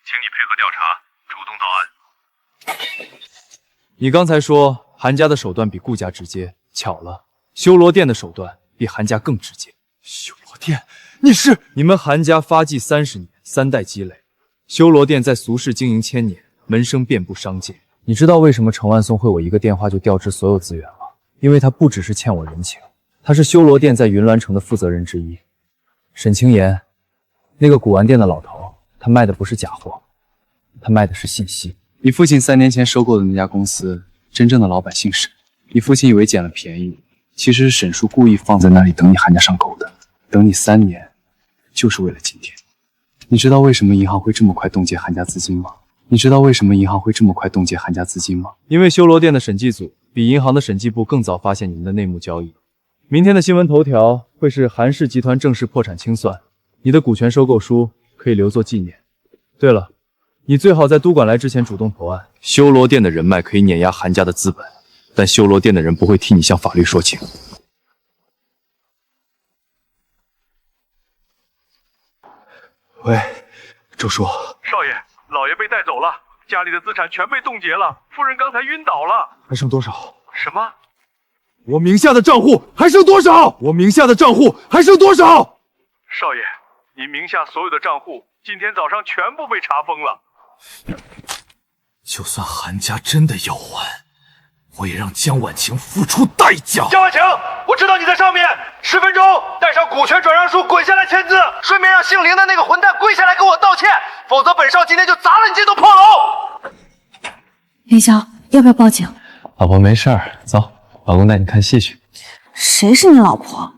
Q: 請你配合調查，主動到案。
I: 你剛才說韓家的手段比顧家直接，巧了，修羅殿的手段比韓家更直接。修羅殿，你們韓家發跡30年，3代積累，修羅殿在俗世經營1000年，門生遍布商界。你知道為什麼程萬松會我一個電話就調支所有資源嗎？因為他不只是欠我人情，他是修羅殿在雲巒城的負責人之一。沈清言，那個古玩店的老頭，他賣的不是假貨，他賣的是信息。你父親3年前收購的那家公司，真正的老闆姓沈。你父親以為撿了便宜，其實是沈叔故意放在那裡等你韓家上鈎的，等你3年，就是為了今天。你知道為什麼銀行會這麼快凍結韓家資金嗎？因為修羅殿的審計組比銀行的審計部更早發現你們的內幕交易。明天的新聞頭條會是韓氏集團正式破產清算，你的股權收購書可以留作紀念。對了，你最好在督管來之前主動投案。修羅殿的人脈可以碾壓韓家的資本，但修羅殿的人不會替你向法律說情。喂，周叔。
Q: 少爺，老爺被帶走了，家裡的資產全被凍結了，夫人剛才暈倒了。
I: 還剩多少？
Q: 什麼？
N: 我名下的賬戶還剩多少？
Q: 少爺，您名下所有的賬戶今天早上全部被查封了。
L: 就算韓家真的要完，我也讓江婉晴付出代價。
Q: 江婉晴，我知道你在上面，10分鐘帶上股權轉讓書滾下來簽字，順便讓姓林的那個混蛋跪下來跟我道歉，否則本少今天就砸了你這棟破樓。
F: 林霄，要不要報警？
I: 老婆沒事兒，走。老公帶你看戲去。
F: 誰是你老婆？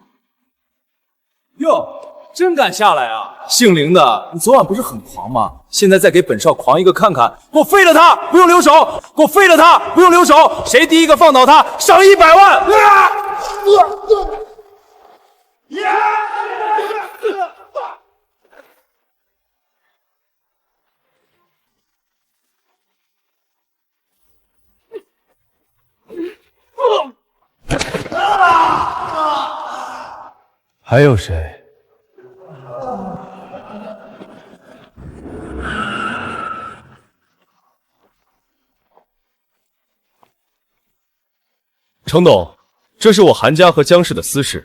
D: 喲，真敢下來啊！姓林的，你昨晚不是很狂嗎？現在再給本少狂一個看看，給我廢了他，不用留手！給我廢了他，不用留手！誰第一個放倒他，賞100萬！
E: 还有誰？
A: 程董，这是我韩家和江氏的私事，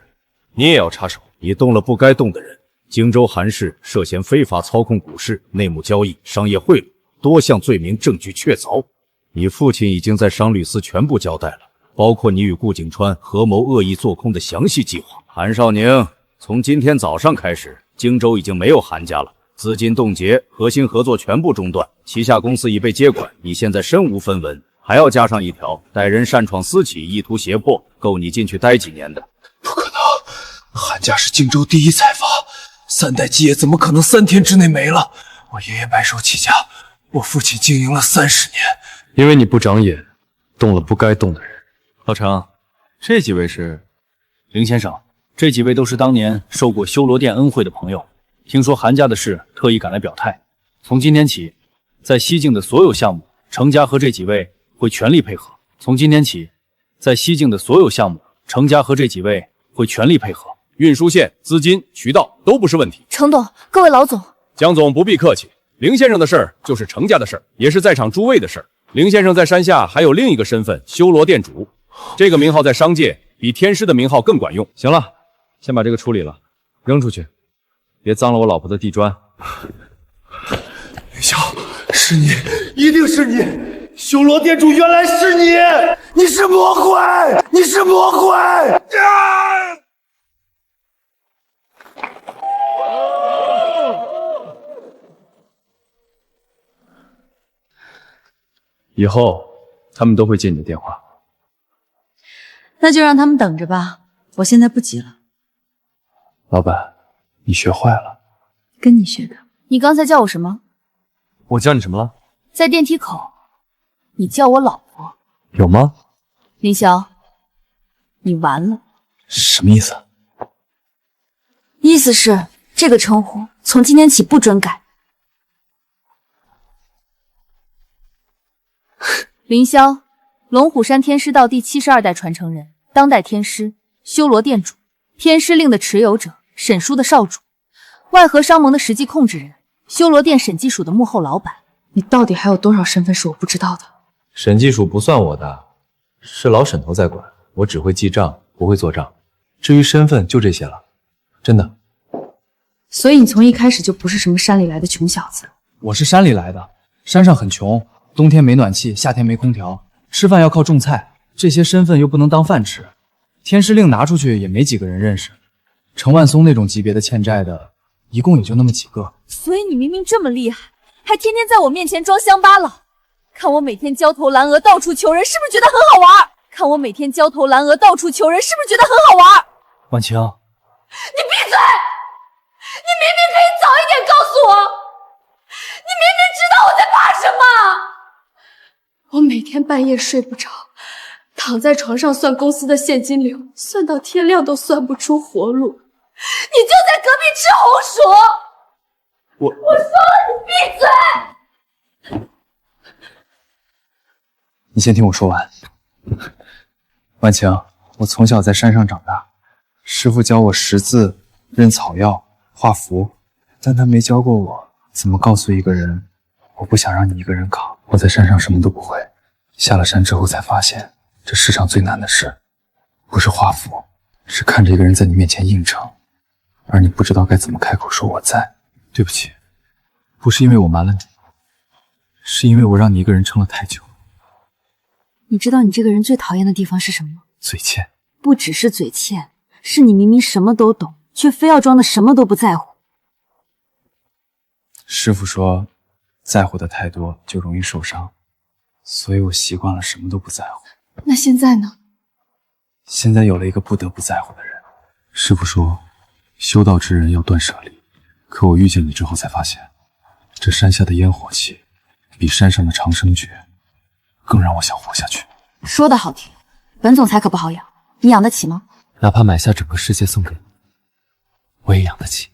A: 你也要插手？
O: 你动了不该动的人。荆州韩氏涉嫌非法操控股市、内幕交易、商业贿赂，多项罪名证据确凿。你父亲已经在商律司全部交代了，包括你与顾景川合谋恶意做空的详細計劃。韩少宁，从今天早上開始，荊州已經沒有韓家了，資金凍結，核心合作全部中斷，旗下公司已被接管，你現在身無分文。還要加上一條歹人擅闖私企，意圖脅迫，夠你進去待幾年的。
N: 不可能，韓家是荊州第一財閥，3代基業怎麼可能3天之內沒了？我爺爺白手起家，我父親經營了30年。
E: 因為你不長眼，動了不該動的人。老程，這幾位是？
G: 林先生，這幾位都是當年受過修羅殿恩惠的朋友，聽說韓家的事，特意趕來表態。從今天起，在西境的所有項目，程家和這幾位會全力配合。從今天起，在西境的所有項目，程家和這幾位會全力配合。
A: 運輸線、資金、渠道都不是問題。
F: 程董，各位老總，
A: 江總不必客氣。林先生的事兒就是程家的事兒，也是在場諸位的事兒。林先生在山下還有另一個身份——修羅殿主，這個名號在商界比天師的名號更管用。
E: 行了，先把這個處理了，扔出去，別髒了我老婆的地磚。
N: 凌霄，是你，一定是你！修羅殿主原來是你！你是魔鬼！你是魔鬼！
I: 以後他們都會接你的電話。
K: 那就讓他們等着吧，我現在不急了。
I: 老闆，你學壞了。
K: 跟你學的。
F: 你剛才叫我什麼？
E: 我叫你什麼了？
F: 在電梯口，你叫我老婆。
E: 有嗎？
F: 凌霄，你完了。
I: 什麼意思？
F: 意思是這個稱呼從今天起不准改。凌霄，龍虎山天師道第72代傳承人，當代天師，修羅殿主，天師令的持有者，沈書的少主，外合商盟的實際控制人，修羅殿審計署的幕後老闆。
P: 你到底還有多少身份是我不知道的？
E: 審計署不算我的，是老沈頭在管，我只會記賬，不會做賬。至於身份就這些了，真的。
P: 所以你從一開始就不是什麼山裡來的窮小子。
G: 我是山裡來的，山上很窮，冬天沒暖氣，夏天沒空調，吃飯要靠種菜，這些身份又不能當飯吃。天師令拿出去也沒幾個人認識，程萬松那種級別的欠債的，一共也就那麼幾個。
F: 所以你明明這麼厲害，還天天在我面前裝鄉巴佬。看我每天焦頭藍額到處求人，是不是覺得很好玩？看我每天焦頭藍額到處求人，是不是覺得很好玩？
G: 婉晴，
P: 你閉嘴！你明明可以早一點告訴我，你明明知道我在怕什麼。我每天半夜睡不着，躺在床上算公司的現金流，算到天亮都算不出活路。你就在隔壁吃紅薯。我說了，你閉嘴！
I: 你先聽我說完。婉晴，我從小在山上長大，師父教我識字、認草藥、畫符，但他沒教過我怎麼告訴一個人，我不想讓你一個人扛。我在山上什麼都不會，下了山之後才發現，這世上最難的事，不是畫符，是看着一個人在你面前應承，而你不知道該怎麼開口說我在。對不起，不是因為我瞞了你，是因為我讓你一個人撐了太久。
K: 你知道你這個人最討厭的地方是什麼嗎？
I: 嘴欠。
K: 不只是嘴欠，是你明明什麼都懂，卻非要裝的什麼都不在乎。
I: 師父說，在乎的太多就容易受傷，所以我習慣了什麼都不在乎。
P: 那現在呢？
I: 現在有了一個不得不在乎的人。師父說，修道之人要斷捨離，可我遇見你之後才發現，這山下的煙火氣，比山上的長生訣更讓我想活下去。
K: 說的好聽，本總裁可不好養，你養得起嗎？
A: 哪怕買下整個世界送給你，我也養得起。